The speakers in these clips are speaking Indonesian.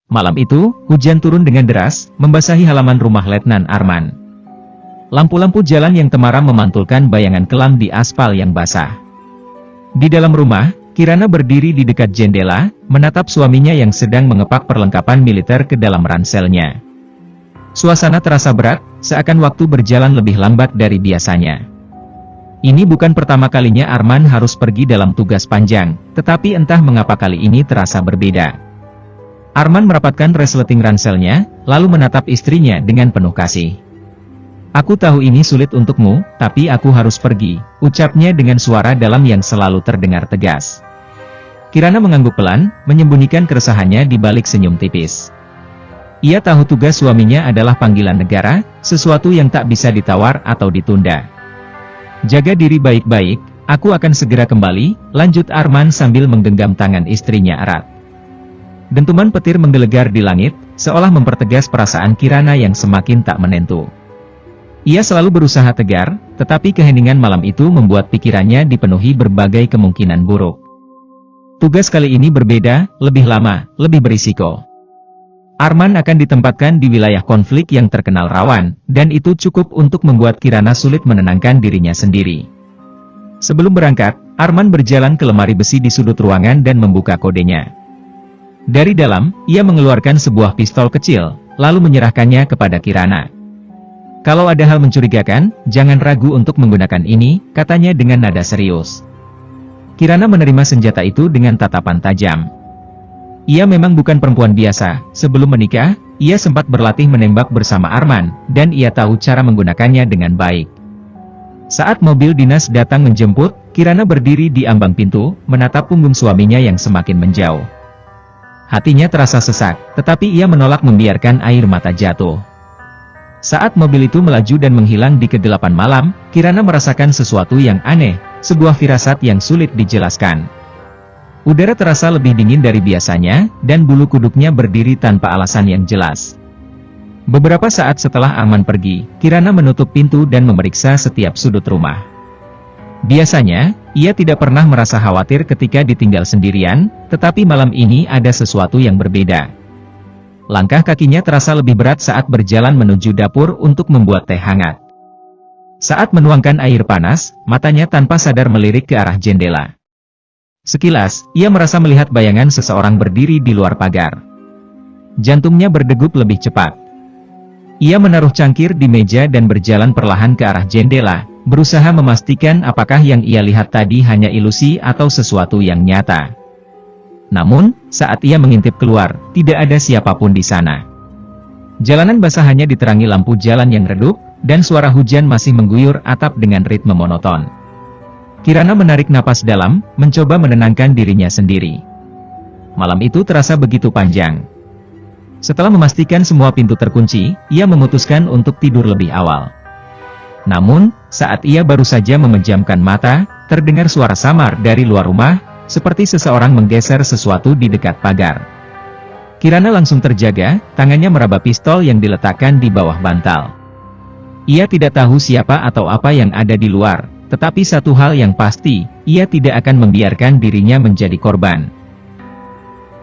Malam itu, hujan turun dengan deras, membasahi halaman rumah Letnan Arman. Lampu-lampu jalan yang temaram memantulkan bayangan kelam di aspal yang basah. Di dalam rumah, Kirana berdiri di dekat jendela, menatap suaminya yang sedang mengepak perlengkapan militer ke dalam ranselnya. Suasana terasa berat, seakan waktu berjalan lebih lambat dari biasanya. Ini bukan pertama kalinya Arman harus pergi dalam tugas panjang, tetapi entah mengapa kali ini terasa berbeda. Arman merapatkan resleting ranselnya, lalu menatap istrinya dengan penuh kasih. "Aku tahu ini sulit untukmu, tapi aku harus pergi," ucapnya dengan suara dalam yang selalu terdengar tegas. Kirana mengangguk pelan, menyembunyikan keresahannya di balik senyum tipis. Ia tahu tugas suaminya adalah panggilan negara, sesuatu yang tak bisa ditawar atau ditunda. "Jaga diri baik-baik, aku akan segera kembali," lanjut Arman sambil menggenggam tangan istrinya erat. Dentuman petir menggelegar di langit, seolah mempertegas perasaan Kirana yang semakin tak menentu. Ia selalu berusaha tegar, tetapi keheningan malam itu membuat pikirannya dipenuhi berbagai kemungkinan buruk. Tugas kali ini berbeda, lebih lama, lebih berisiko. Arman akan ditempatkan di wilayah konflik yang terkenal rawan, dan itu cukup untuk membuat Kirana sulit menenangkan dirinya sendiri. Sebelum berangkat, Arman berjalan ke lemari besi di sudut ruangan dan membuka kodenya. Dari dalam, ia mengeluarkan sebuah pistol kecil, lalu menyerahkannya kepada Kirana. "Kalau ada hal mencurigakan, jangan ragu untuk menggunakan ini," katanya dengan nada serius. Kirana menerima senjata itu dengan tatapan tajam. Ia memang bukan perempuan biasa. Sebelum menikah, ia sempat berlatih menembak bersama Arman, dan ia tahu cara menggunakannya dengan baik. Saat mobil dinas datang menjemput, Kirana berdiri di ambang pintu, menatap punggung suaminya yang semakin menjauh. Hatinya terasa sesak, tetapi ia menolak membiarkan air mata jatuh. Saat mobil itu melaju dan menghilang di kegelapan malam, Kirana merasakan sesuatu yang aneh, sebuah firasat yang sulit dijelaskan. Udara terasa lebih dingin dari biasanya, dan bulu kuduknya berdiri tanpa alasan yang jelas. Beberapa saat setelah Arman pergi, Kirana menutup pintu dan memeriksa setiap sudut rumah. Biasanya, ia tidak pernah merasa khawatir ketika ditinggal sendirian, tetapi malam ini ada sesuatu yang berbeda. Langkah kakinya terasa lebih berat saat berjalan menuju dapur untuk membuat teh hangat. Saat menuangkan air panas, matanya tanpa sadar melirik ke arah jendela. Sekilas, ia merasa melihat bayangan seseorang berdiri di luar pagar. Jantungnya berdegup lebih cepat. Ia menaruh cangkir di meja dan berjalan perlahan ke arah jendela, berusaha memastikan apakah yang ia lihat tadi hanya ilusi atau sesuatu yang nyata. Namun, saat ia mengintip keluar, tidak ada siapapun di sana. Jalanan basah hanya diterangi lampu jalan yang redup, dan suara hujan masih mengguyur atap dengan ritme monoton. Kirana menarik napas dalam, mencoba menenangkan dirinya sendiri. Malam itu terasa begitu panjang. Setelah memastikan semua pintu terkunci, ia memutuskan untuk tidur lebih awal. Namun, saat ia baru saja memejamkan mata, terdengar suara samar dari luar rumah, seperti seseorang menggeser sesuatu di dekat pagar. Kirana langsung terjaga, tangannya meraba pistol yang diletakkan di bawah bantal. Ia tidak tahu siapa atau apa yang ada di luar. Tetapi satu hal yang pasti, ia tidak akan membiarkan dirinya menjadi korban.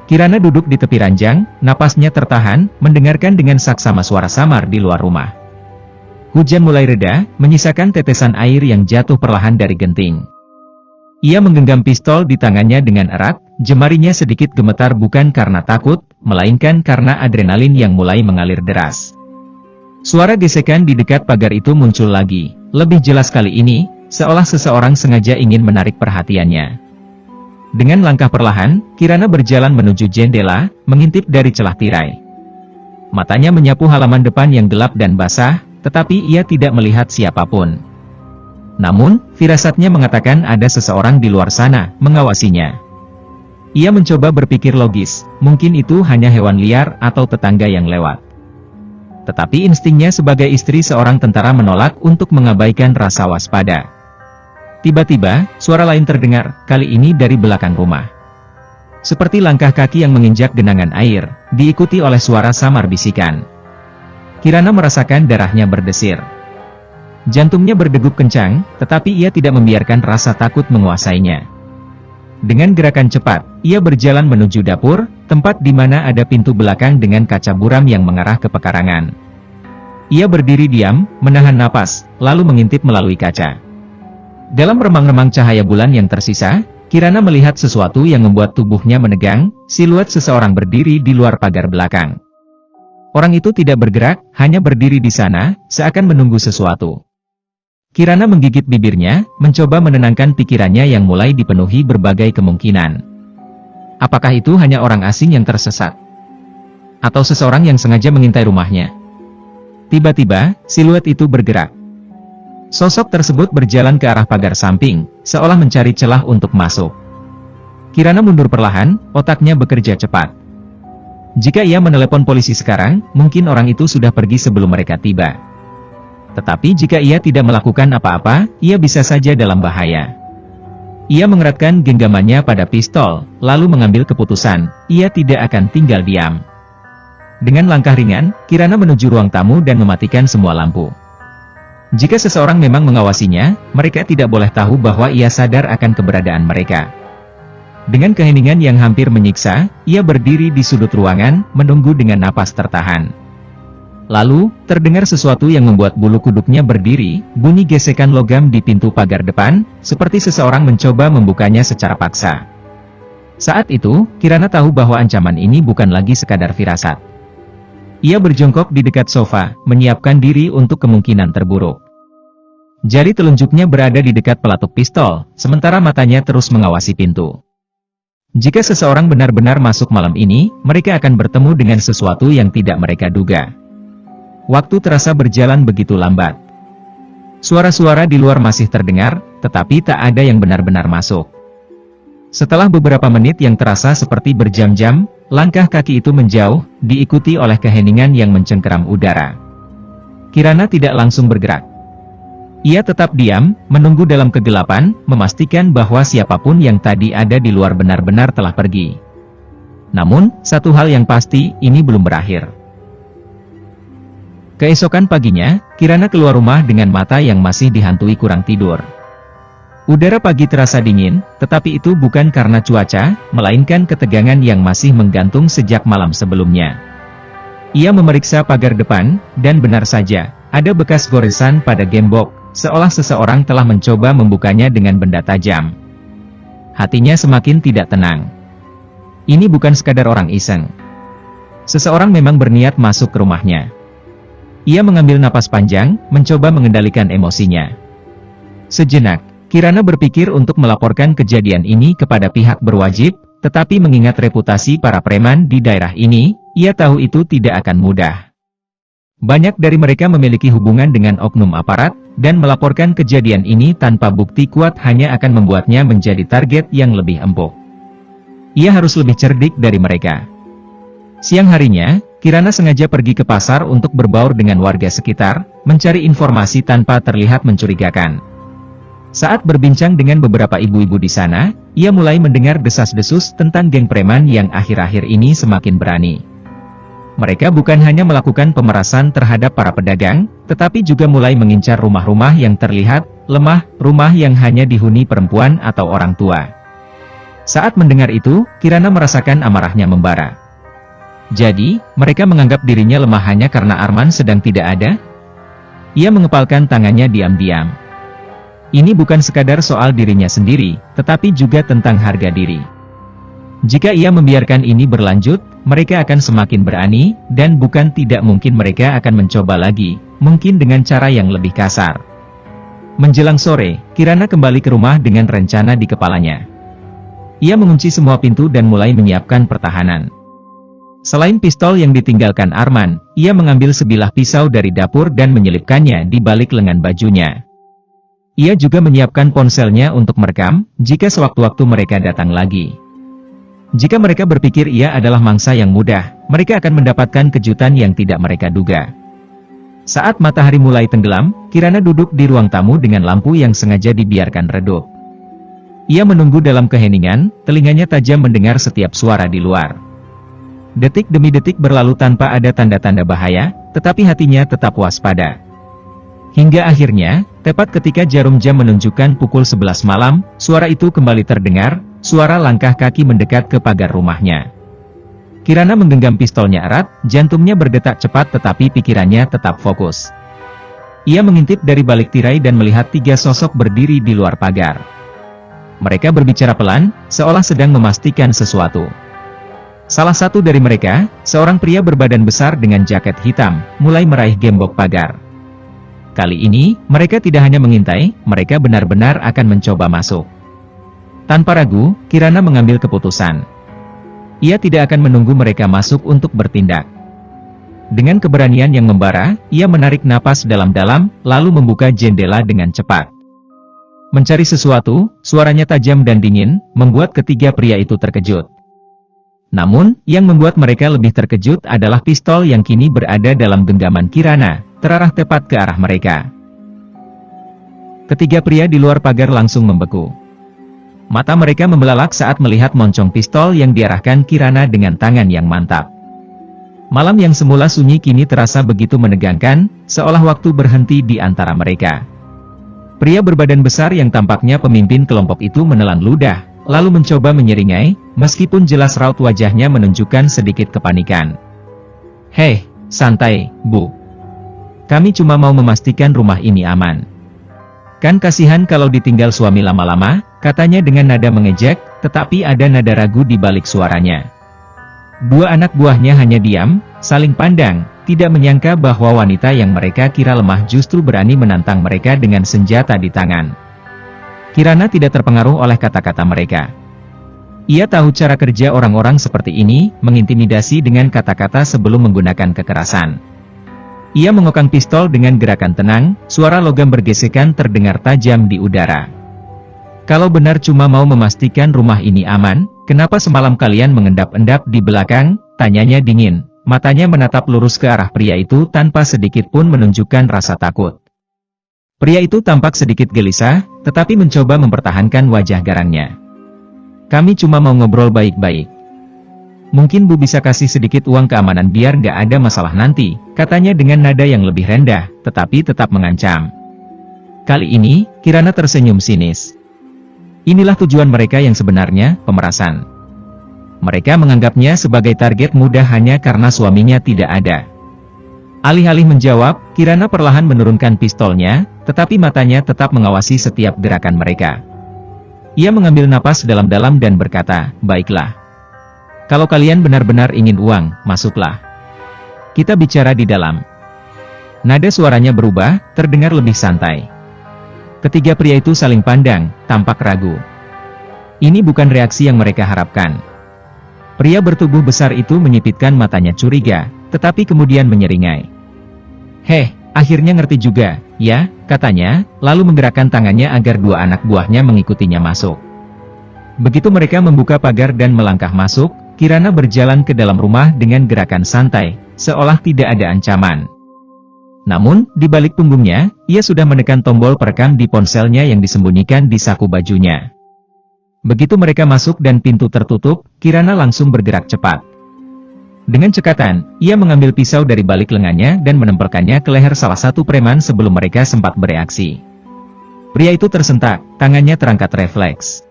Kirana duduk di tepi ranjang, napasnya tertahan, mendengarkan dengan saksama suara samar di luar rumah. Hujan mulai reda, menyisakan tetesan air yang jatuh perlahan dari genting. Ia menggenggam pistol di tangannya dengan erat, jemarinya sedikit gemetar bukan karena takut, melainkan karena adrenalin yang mulai mengalir deras. Suara gesekan di dekat pagar itu muncul lagi, lebih jelas kali ini, seolah seseorang sengaja ingin menarik perhatiannya. Dengan langkah perlahan, Kirana berjalan menuju jendela, mengintip dari celah tirai. Matanya menyapu halaman depan yang gelap dan basah, tetapi ia tidak melihat siapapun. Namun, firasatnya mengatakan ada seseorang di luar sana, mengawasinya. Ia mencoba berpikir logis, mungkin itu hanya hewan liar atau tetangga yang lewat. Tetapi instingnya sebagai istri seorang tentara menolak untuk mengabaikan rasa waspada. Tiba-tiba, suara lain terdengar, kali ini dari belakang rumah. Seperti langkah kaki yang menginjak genangan air, diikuti oleh suara samar bisikan. Kirana merasakan darahnya berdesir. Jantungnya berdegup kencang, tetapi ia tidak membiarkan rasa takut menguasainya. Dengan gerakan cepat, ia berjalan menuju dapur, tempat di mana ada pintu belakang dengan kaca buram yang mengarah ke pekarangan. Ia berdiri diam, menahan napas, lalu mengintip melalui kaca. Dalam remang-remang cahaya bulan yang tersisa, Kirana melihat sesuatu yang membuat tubuhnya menegang, siluet seseorang berdiri di luar pagar belakang. Orang itu tidak bergerak, hanya berdiri di sana, seakan menunggu sesuatu. Kirana menggigit bibirnya, mencoba menenangkan pikirannya yang mulai dipenuhi berbagai kemungkinan. Apakah itu hanya orang asing yang tersesat? Atau seseorang yang sengaja mengintai rumahnya? Tiba-tiba, siluet itu bergerak. Sosok tersebut berjalan ke arah pagar samping, seolah mencari celah untuk masuk. Kirana mundur perlahan, otaknya bekerja cepat. Jika ia menelepon polisi sekarang, mungkin orang itu sudah pergi sebelum mereka tiba. Tetapi jika ia tidak melakukan apa-apa, ia bisa saja dalam bahaya. Ia mengeratkan genggamannya pada pistol, lalu mengambil keputusan, ia tidak akan tinggal diam. Dengan langkah ringan, Kirana menuju ruang tamu dan mematikan semua lampu. Jika seseorang memang mengawasinya, mereka tidak boleh tahu bahwa ia sadar akan keberadaan mereka. Dengan keheningan yang hampir menyiksa, ia berdiri di sudut ruangan, menunggu dengan napas tertahan. Lalu, terdengar sesuatu yang membuat bulu kuduknya berdiri, bunyi gesekan logam di pintu pagar depan, seperti seseorang mencoba membukanya secara paksa. Saat itu, Kirana tahu bahwa ancaman ini bukan lagi sekadar firasat. Ia berjongkok di dekat sofa, menyiapkan diri untuk kemungkinan terburuk. Jari telunjuknya berada di dekat pelatuk pistol, sementara matanya terus mengawasi pintu. Jika seseorang benar-benar masuk malam ini, mereka akan bertemu dengan sesuatu yang tidak mereka duga. Waktu terasa berjalan begitu lambat. Suara-suara di luar masih terdengar, tetapi tak ada yang benar-benar masuk. Setelah beberapa menit yang terasa seperti berjam-jam, langkah kaki itu menjauh, diikuti oleh keheningan yang mencengkeram udara. Kirana tidak langsung bergerak. Ia tetap diam, menunggu dalam kegelapan, memastikan bahwa siapapun yang tadi ada di luar benar-benar telah pergi. Namun, satu hal yang pasti, ini belum berakhir. Keesokan paginya, Kirana keluar rumah dengan mata yang masih dihantui kurang tidur. Udara pagi terasa dingin, tetapi itu bukan karena cuaca, melainkan ketegangan yang masih menggantung sejak malam sebelumnya. Ia memeriksa pagar depan, dan benar saja, ada bekas goresan pada gembok, seolah seseorang telah mencoba membukanya dengan benda tajam. Hatinya semakin tidak tenang. Ini bukan sekadar orang iseng. Seseorang memang berniat masuk ke rumahnya. Ia mengambil napas panjang, mencoba mengendalikan emosinya. Sejenak, Kirana berpikir untuk melaporkan kejadian ini kepada pihak berwajib, tetapi mengingat reputasi para preman di daerah ini, ia tahu itu tidak akan mudah. Banyak dari mereka memiliki hubungan dengan oknum aparat, dan melaporkan kejadian ini tanpa bukti kuat hanya akan membuatnya menjadi target yang lebih empuk. Ia harus lebih cerdik dari mereka. Siang harinya, Kirana sengaja pergi ke pasar untuk berbaur dengan warga sekitar, mencari informasi tanpa terlihat mencurigakan. Saat berbincang dengan beberapa ibu-ibu di sana, ia mulai mendengar desas-desus tentang geng preman yang akhir-akhir ini semakin berani. Mereka bukan hanya melakukan pemerasan terhadap para pedagang, tetapi juga mulai mengincar rumah-rumah yang terlihat lemah, rumah yang hanya dihuni perempuan atau orang tua. Saat mendengar itu, Kirana merasakan amarahnya membara. Jadi, mereka menganggap dirinya lemah hanya karena Arman sedang tidak ada? Ia mengepalkan tangannya diam-diam. Ini bukan sekadar soal dirinya sendiri, tetapi juga tentang harga diri. Jika ia membiarkan ini berlanjut, mereka akan semakin berani, dan bukan tidak mungkin mereka akan mencoba lagi, mungkin dengan cara yang lebih kasar. Menjelang sore, Kirana kembali ke rumah dengan rencana di kepalanya. Ia mengunci semua pintu dan mulai menyiapkan pertahanan. Selain pistol yang ditinggalkan Arman, ia mengambil sebilah pisau dari dapur dan menyelipkannya di balik lengan bajunya. Ia juga menyiapkan ponselnya untuk merekam, jika sewaktu-waktu mereka datang lagi. Jika mereka berpikir ia adalah mangsa yang mudah, mereka akan mendapatkan kejutan yang tidak mereka duga. Saat matahari mulai tenggelam, Kirana duduk di ruang tamu dengan lampu yang sengaja dibiarkan redup. Ia menunggu dalam keheningan, telinganya tajam mendengar setiap suara di luar. Detik demi detik berlalu tanpa ada tanda-tanda bahaya, tetapi hatinya tetap waspada. Hingga akhirnya, Tepat ketika jarum jam menunjukkan pukul 11 malam, suara itu kembali terdengar, suara langkah kaki mendekat ke pagar rumahnya. Kirana menggenggam pistolnya erat, jantungnya berdetak cepat tetapi pikirannya tetap fokus. Ia mengintip dari balik tirai dan melihat 3 sosok berdiri di luar pagar. Mereka berbicara pelan, seolah sedang memastikan sesuatu. Salah satu dari mereka, seorang pria berbadan besar dengan jaket hitam, mulai meraih gembok pagar. Kali ini, mereka tidak hanya mengintai, mereka benar-benar akan mencoba masuk. Tanpa ragu, Kirana mengambil keputusan. Ia tidak akan menunggu mereka masuk untuk bertindak. Dengan keberanian yang membara, ia menarik napas dalam-dalam, lalu membuka jendela dengan cepat. Mencari sesuatu, suaranya tajam dan dingin, membuat ketiga pria itu terkejut. Namun, yang membuat mereka lebih terkejut adalah pistol yang kini berada dalam genggaman Kirana, terarah tepat ke arah mereka. Ketiga pria di luar pagar langsung membeku. Mata mereka membelalak saat melihat moncong pistol yang diarahkan Kirana dengan tangan yang mantap. Malam yang semula sunyi kini terasa begitu menegangkan, seolah waktu berhenti di antara mereka. Pria berbadan besar yang tampaknya pemimpin kelompok itu menelan ludah, lalu mencoba menyeringai, meskipun jelas raut wajahnya menunjukkan sedikit kepanikan. "Hei, santai, Bu. Kami cuma mau memastikan rumah ini aman. Kan kasihan kalau ditinggal suami lama-lama," katanya dengan nada mengejek, tetapi ada nada ragu di balik suaranya. Dua anak buahnya hanya diam, saling pandang, tidak menyangka bahwa wanita yang mereka kira lemah justru berani menantang mereka dengan senjata di tangan. Kirana tidak terpengaruh oleh kata-kata mereka. Ia tahu cara kerja orang-orang seperti ini, mengintimidasi dengan kata-kata sebelum menggunakan kekerasan. Ia mengokang pistol dengan gerakan tenang, suara logam bergesekan terdengar tajam di udara. "Kalau benar cuma mau memastikan rumah ini aman, kenapa semalam kalian mengendap-endap di belakang?" tanyanya dingin, matanya menatap lurus ke arah pria itu tanpa sedikit pun menunjukkan rasa takut. Pria itu tampak sedikit gelisah, tetapi mencoba mempertahankan wajah garangnya. "Kami cuma mau ngobrol baik-baik. Mungkin Bu bisa kasih sedikit uang keamanan biar nggak ada masalah nanti," katanya dengan nada yang lebih rendah, tetapi tetap mengancam. Kali ini, Kirana tersenyum sinis. Inilah tujuan mereka yang sebenarnya, pemerasan. Mereka menganggapnya sebagai target mudah hanya karena suaminya tidak ada. Alih-alih menjawab, Kirana perlahan menurunkan pistolnya, tetapi matanya tetap mengawasi setiap gerakan mereka. Ia mengambil napas dalam-dalam dan berkata, "Baiklah. Kalau kalian benar-benar ingin uang, masuklah. Kita bicara di dalam." Nada suaranya berubah, terdengar lebih santai. Ketiga pria itu saling pandang, tampak ragu. Ini bukan reaksi yang mereka harapkan. Pria bertubuh besar itu menyipitkan matanya curiga, tetapi kemudian menyeringai. "Heh, akhirnya ngerti juga, ya," katanya, lalu menggerakkan tangannya agar dua anak buahnya mengikutinya masuk. Begitu mereka membuka pagar dan melangkah masuk, Kirana berjalan ke dalam rumah dengan gerakan santai, seolah tidak ada ancaman. Namun, di balik punggungnya, ia sudah menekan tombol perekam di ponselnya yang disembunyikan di saku bajunya. Begitu mereka masuk dan pintu tertutup, Kirana langsung bergerak cepat. Dengan cekatan, ia mengambil pisau dari balik lengannya dan menempelkannya ke leher salah satu preman sebelum mereka sempat bereaksi. Pria itu tersentak, tangannya terangkat refleks.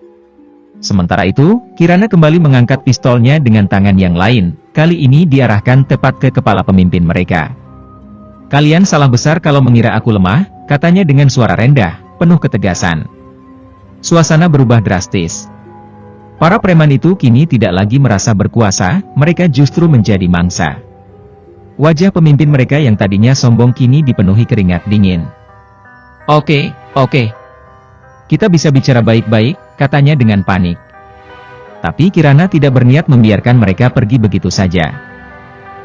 Sementara itu, Kirana kembali mengangkat pistolnya dengan tangan yang lain, kali ini diarahkan tepat ke kepala pemimpin mereka. "Kalian salah besar kalau mengira aku lemah," katanya dengan suara rendah, penuh ketegasan. Suasana berubah drastis. Para preman itu kini tidak lagi merasa berkuasa, mereka justru menjadi mangsa. Wajah pemimpin mereka yang tadinya sombong kini dipenuhi keringat dingin. Oke. Kita bisa bicara baik-baik," katanya dengan panik. Tapi Kirana tidak berniat membiarkan mereka pergi begitu saja.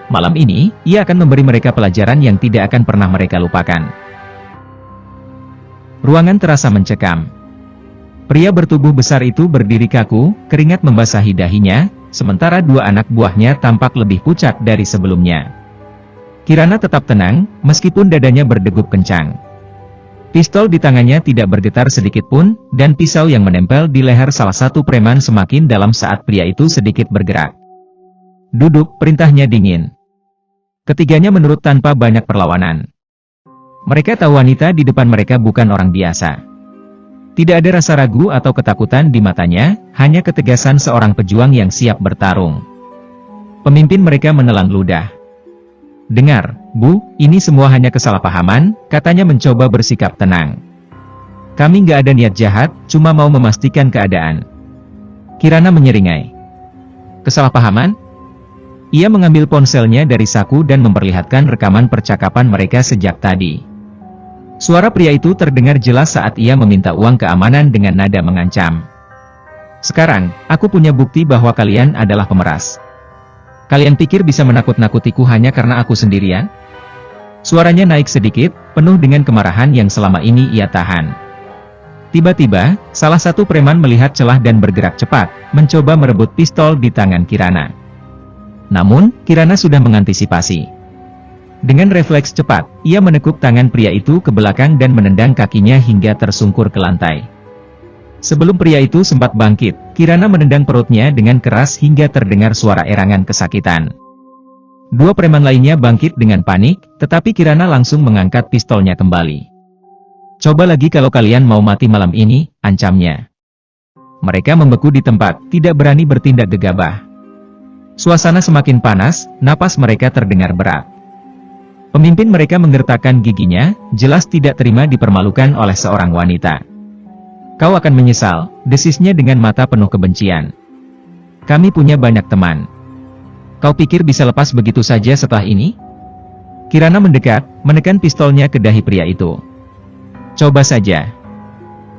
Malam ini, ia akan memberi mereka pelajaran yang tidak akan pernah mereka lupakan. Ruangan terasa mencekam. Pria bertubuh besar itu berdiri kaku, keringat membasahi dahinya, sementara dua anak buahnya tampak lebih pucat dari sebelumnya. Kirana tetap tenang, meskipun dadanya berdegup kencang. Pistol di tangannya tidak bergetar sedikit pun, dan pisau yang menempel di leher salah satu preman semakin dalam saat pria itu sedikit bergerak. "Duduk," perintahnya dingin. Ketiganya menurut tanpa banyak perlawanan. Mereka tahu wanita di depan mereka bukan orang biasa. Tidak ada rasa ragu atau ketakutan di matanya, hanya ketegasan seorang pejuang yang siap bertarung. Pemimpin mereka menelan ludah. "Dengar, Bu, ini semua hanya kesalahpahaman," katanya mencoba bersikap tenang. "Kami nggak ada niat jahat, cuma mau memastikan keadaan." Kirana menyeringai. "Kesalahpahaman?" Ia mengambil ponselnya dari saku dan memperlihatkan rekaman percakapan mereka sejak tadi. Suara pria itu terdengar jelas saat ia meminta uang keamanan dengan nada mengancam. "Sekarang, aku punya bukti bahwa kalian adalah pemeras. Kalian pikir bisa menakut-nakutiku hanya karena aku sendirian?" Suaranya naik sedikit, penuh dengan kemarahan yang selama ini ia tahan. Tiba-tiba, salah satu preman melihat celah dan bergerak cepat, mencoba merebut pistol di tangan Kirana. Namun, Kirana sudah mengantisipasi. Dengan refleks cepat, ia menekuk tangan pria itu ke belakang dan menendang kakinya hingga tersungkur ke lantai. Sebelum pria itu sempat bangkit, Kirana menendang perutnya dengan keras hingga terdengar suara erangan kesakitan. Dua preman lainnya bangkit dengan panik, tetapi Kirana langsung mengangkat pistolnya kembali. "Coba lagi kalau kalian mau mati malam ini," ancamnya. Mereka membeku di tempat, tidak berani bertindak gegabah. Suasana semakin panas, napas mereka terdengar berat. Pemimpin mereka menggertakkan giginya, jelas tidak terima dipermalukan oleh seorang wanita. "Kau akan menyesal," desisnya dengan mata penuh kebencian. "Kami punya banyak teman. Kau pikir bisa lepas begitu saja setelah ini?" Kirana mendekat, menekan pistolnya ke dahi pria itu. "Coba saja.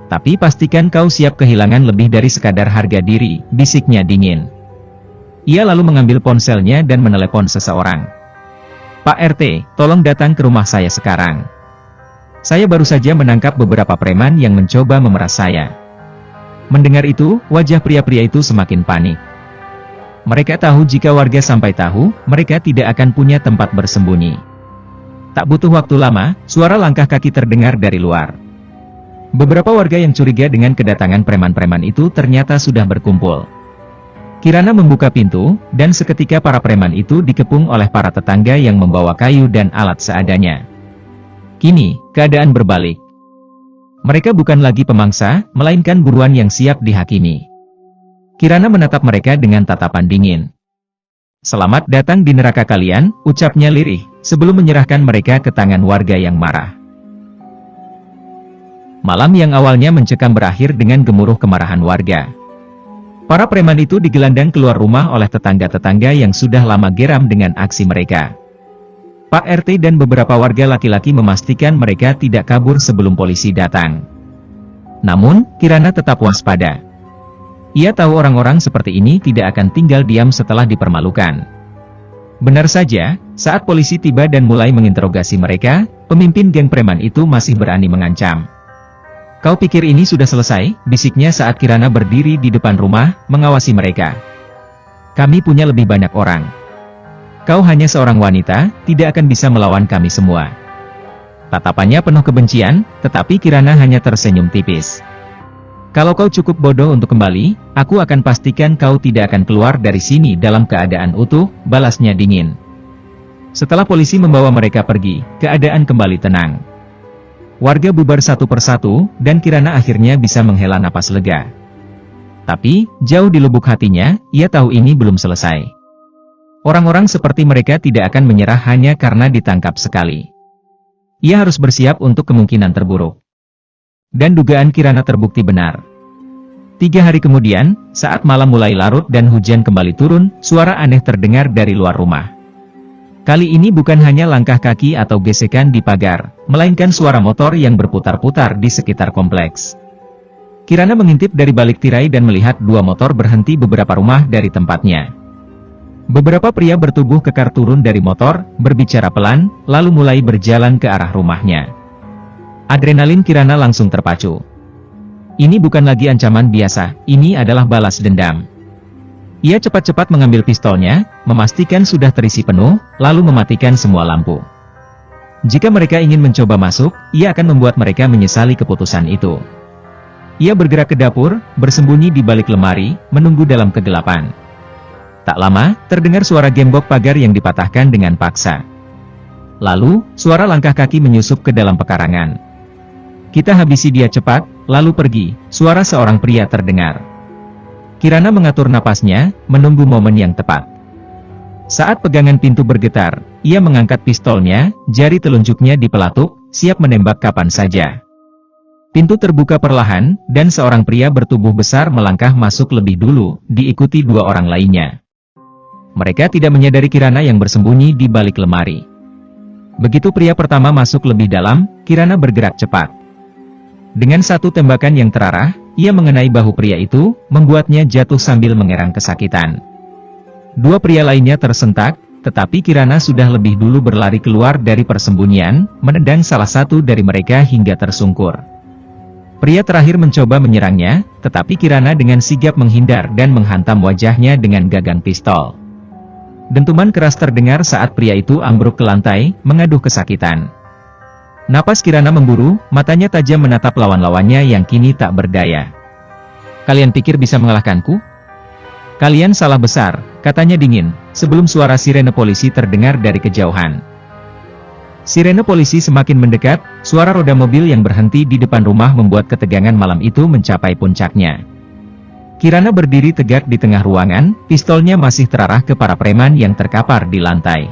Tapi pastikan kau siap kehilangan lebih dari sekadar harga diri," bisiknya dingin. Ia lalu mengambil ponselnya dan menelepon seseorang. "Pak RT, tolong datang ke rumah saya sekarang. Saya baru saja menangkap beberapa preman yang mencoba memeras saya." Mendengar itu, wajah pria-pria itu semakin panik. Mereka tahu jika warga sampai tahu, mereka tidak akan punya tempat bersembunyi. Tak butuh waktu lama, suara langkah kaki terdengar dari luar. Beberapa warga yang curiga dengan kedatangan preman-preman itu ternyata sudah berkumpul. Kirana membuka pintu, dan seketika para preman itu dikepung oleh para tetangga yang membawa kayu dan alat seadanya. Kini, keadaan berbalik. Mereka bukan lagi pemangsa, melainkan buruan yang siap dihakimi. Kirana menatap mereka dengan tatapan dingin. "Selamat datang di neraka kalian," ucapnya lirih, sebelum menyerahkan mereka ke tangan warga yang marah. Malam yang awalnya mencekam berakhir dengan gemuruh kemarahan warga. Para preman itu digelandang keluar rumah oleh tetangga-tetangga yang sudah lama geram dengan aksi mereka. Pak RT dan beberapa warga laki-laki memastikan mereka tidak kabur sebelum polisi datang. Namun, Kirana tetap waspada. Ia tahu orang-orang seperti ini tidak akan tinggal diam setelah dipermalukan. Benar saja, saat polisi tiba dan mulai menginterogasi mereka, pemimpin geng preman itu masih berani mengancam. "Kau pikir ini sudah selesai?" bisiknya saat Kirana berdiri di depan rumah, mengawasi mereka. "Kami punya lebih banyak orang. Kau hanya seorang wanita, tidak akan bisa melawan kami semua." Tatapannya penuh kebencian, tetapi Kirana hanya tersenyum tipis. "Kalau kau cukup bodoh untuk kembali, aku akan pastikan kau tidak akan keluar dari sini dalam keadaan utuh," balasnya dingin. Setelah polisi membawa mereka pergi, keadaan kembali tenang. Warga bubar satu persatu, dan Kirana akhirnya bisa menghela napas lega. Tapi, jauh di lubuk hatinya, ia tahu ini belum selesai. Orang-orang seperti mereka tidak akan menyerah hanya karena ditangkap sekali. Ia harus bersiap untuk kemungkinan terburuk. Dan dugaan Kirana terbukti benar. 3 hari kemudian, saat malam mulai larut dan hujan kembali turun, suara aneh terdengar dari luar rumah. Kali ini bukan hanya langkah kaki atau gesekan di pagar, melainkan suara motor yang berputar-putar di sekitar kompleks. Kirana mengintip dari balik tirai dan melihat 2 motor berhenti beberapa rumah dari tempatnya. Beberapa pria bertubuh kekar turun dari motor, berbicara pelan, lalu mulai berjalan ke arah rumahnya. Adrenalin Kirana langsung terpacu. Ini bukan lagi ancaman biasa, ini adalah balas dendam. Ia cepat-cepat mengambil pistolnya, memastikan sudah terisi penuh, lalu mematikan semua lampu. Jika mereka ingin mencoba masuk, ia akan membuat mereka menyesali keputusan itu. Ia bergerak ke dapur, bersembunyi di balik lemari, menunggu dalam kegelapan. Tak lama, terdengar suara gembok pagar yang dipatahkan dengan paksa. Lalu, suara langkah kaki menyusup ke dalam pekarangan. "Kita habisi dia cepat, lalu pergi," suara seorang pria terdengar. Kirana mengatur napasnya, menunggu momen yang tepat. Saat pegangan pintu bergetar, ia mengangkat pistolnya, jari telunjuknya dipelatuk, siap menembak kapan saja. Pintu terbuka perlahan, dan seorang pria bertubuh besar melangkah masuk lebih dulu, diikuti dua orang lainnya. Mereka tidak menyadari Kirana yang bersembunyi di balik lemari. Begitu pria pertama masuk lebih dalam, Kirana bergerak cepat. Dengan satu tembakan yang terarah, ia mengenai bahu pria itu, membuatnya jatuh sambil mengerang kesakitan. Dua pria lainnya tersentak, tetapi Kirana sudah lebih dulu berlari keluar dari persembunyian, menendang salah satu dari mereka hingga tersungkur. Pria terakhir mencoba menyerangnya, tetapi Kirana dengan sigap menghindar dan menghantam wajahnya dengan gagang pistol. Dentuman keras terdengar saat pria itu ambruk ke lantai, mengaduh kesakitan. Napas Kirana memburu, matanya tajam menatap lawan-lawannya yang kini tak berdaya. "Kalian pikir bisa mengalahkanku? Kalian salah besar," katanya dingin, sebelum suara sirene polisi terdengar dari kejauhan. Sirene polisi semakin mendekat, suara roda mobil yang berhenti di depan rumah membuat ketegangan malam itu mencapai puncaknya. Kirana berdiri tegak di tengah ruangan, pistolnya masih terarah ke para preman yang terkapar di lantai.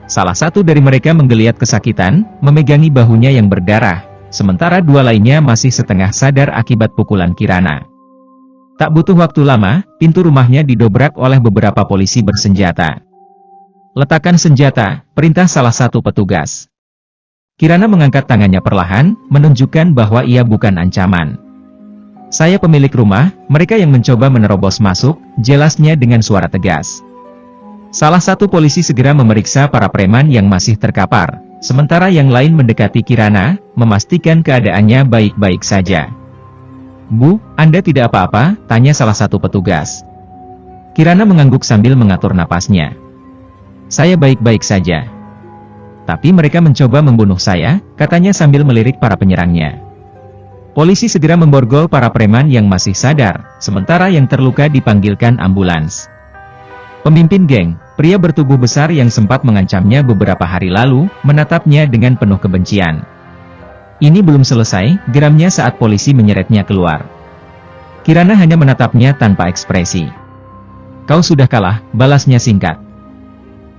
Salah satu dari mereka menggeliat kesakitan, memegangi bahunya yang berdarah, sementara dua lainnya masih setengah sadar akibat pukulan Kirana. Tak butuh waktu lama, pintu rumahnya didobrak oleh beberapa polisi bersenjata. "Letakkan senjata," perintah salah satu petugas. Kirana mengangkat tangannya perlahan, menunjukkan bahwa ia bukan ancaman. "Saya pemilik rumah, mereka yang mencoba menerobos masuk," jelasnya dengan suara tegas. Salah satu polisi segera memeriksa para preman yang masih terkapar, sementara yang lain mendekati Kirana, memastikan keadaannya baik-baik saja. "Bu, Anda tidak apa-apa?" tanya salah satu petugas. Kirana mengangguk sambil mengatur napasnya. "Saya baik-baik saja. Tapi mereka mencoba membunuh saya," katanya sambil melirik para penyerangnya. Polisi segera memborgol para preman yang masih sadar, sementara yang terluka dipanggilkan ambulans. Pemimpin geng, pria bertubuh besar yang sempat mengancamnya beberapa hari lalu, menatapnya dengan penuh kebencian. Ini belum selesai, geramnya saat polisi menyeretnya keluar. Kirana hanya menatapnya tanpa ekspresi. "Kau sudah kalah," balasnya singkat.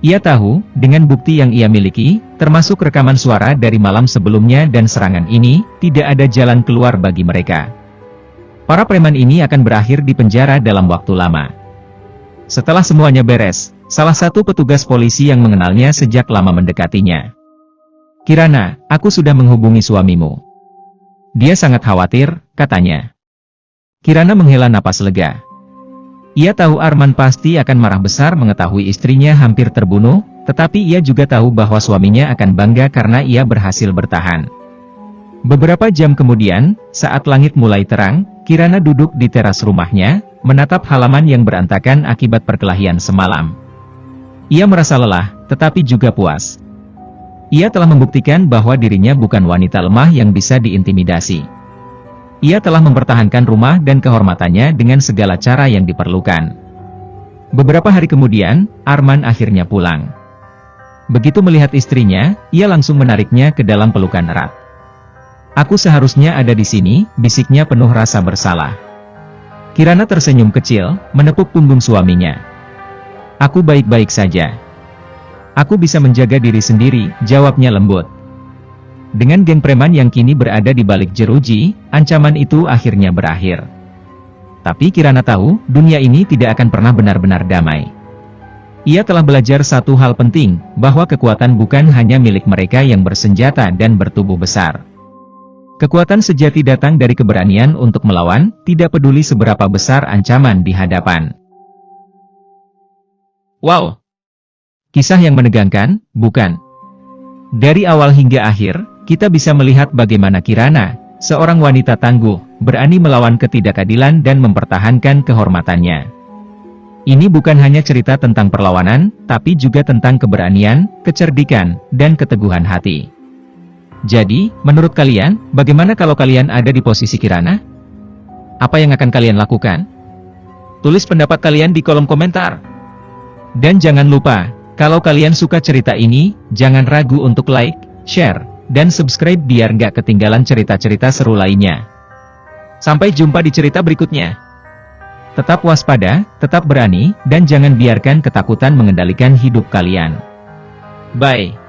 Ia tahu, dengan bukti yang ia miliki, termasuk rekaman suara dari malam sebelumnya dan serangan ini, tidak ada jalan keluar bagi mereka. Para preman ini akan berakhir di penjara dalam waktu lama. Setelah semuanya beres, salah satu petugas polisi yang mengenalnya sejak lama mendekatinya. "Kirana, aku sudah menghubungi suamimu. Dia sangat khawatir," katanya. Kirana menghela napas lega. Ia tahu Arman pasti akan marah besar mengetahui istrinya hampir terbunuh, tetapi ia juga tahu bahwa suaminya akan bangga karena ia berhasil bertahan. Beberapa jam kemudian, saat langit mulai terang, Kirana duduk di teras rumahnya, menatap halaman yang berantakan akibat perkelahian semalam. Ia merasa lelah, tetapi juga puas. Ia telah membuktikan bahwa dirinya bukan wanita lemah yang bisa diintimidasi. Ia telah mempertahankan rumah dan kehormatannya dengan segala cara yang diperlukan. Beberapa hari kemudian, Arman akhirnya pulang. Begitu melihat istrinya, ia langsung menariknya ke dalam pelukan erat. "Aku seharusnya ada di sini," bisiknya penuh rasa bersalah. Kirana tersenyum kecil, menepuk punggung suaminya. "Aku baik-baik saja. Aku bisa menjaga diri sendiri," jawabnya lembut. Dengan geng preman yang kini berada di balik jeruji, ancaman itu akhirnya berakhir. Tapi Kirana tahu, dunia ini tidak akan pernah benar-benar damai. Ia telah belajar satu hal penting, bahwa kekuatan bukan hanya milik mereka yang bersenjata dan bertubuh besar. Kekuatan sejati datang dari keberanian untuk melawan, tidak peduli seberapa besar ancaman di hadapan. Wow! Kisah yang menegangkan, bukan? Dari awal hingga akhir, kita bisa melihat bagaimana Kirana, seorang wanita tangguh, berani melawan ketidakadilan dan mempertahankan kehormatannya. Ini bukan hanya cerita tentang perlawanan, tapi juga tentang keberanian, kecerdikan, dan keteguhan hati. Jadi, menurut kalian, bagaimana kalau kalian ada di posisi Kirana? Apa yang akan kalian lakukan? Tulis pendapat kalian di kolom komentar. Dan jangan lupa, Kalau kalian suka cerita ini, jangan ragu untuk like, share, dan subscribe biar nggak ketinggalan cerita-cerita seru lainnya. Sampai jumpa di cerita berikutnya. Tetap waspada, tetap berani, dan jangan biarkan ketakutan mengendalikan hidup kalian. Bye.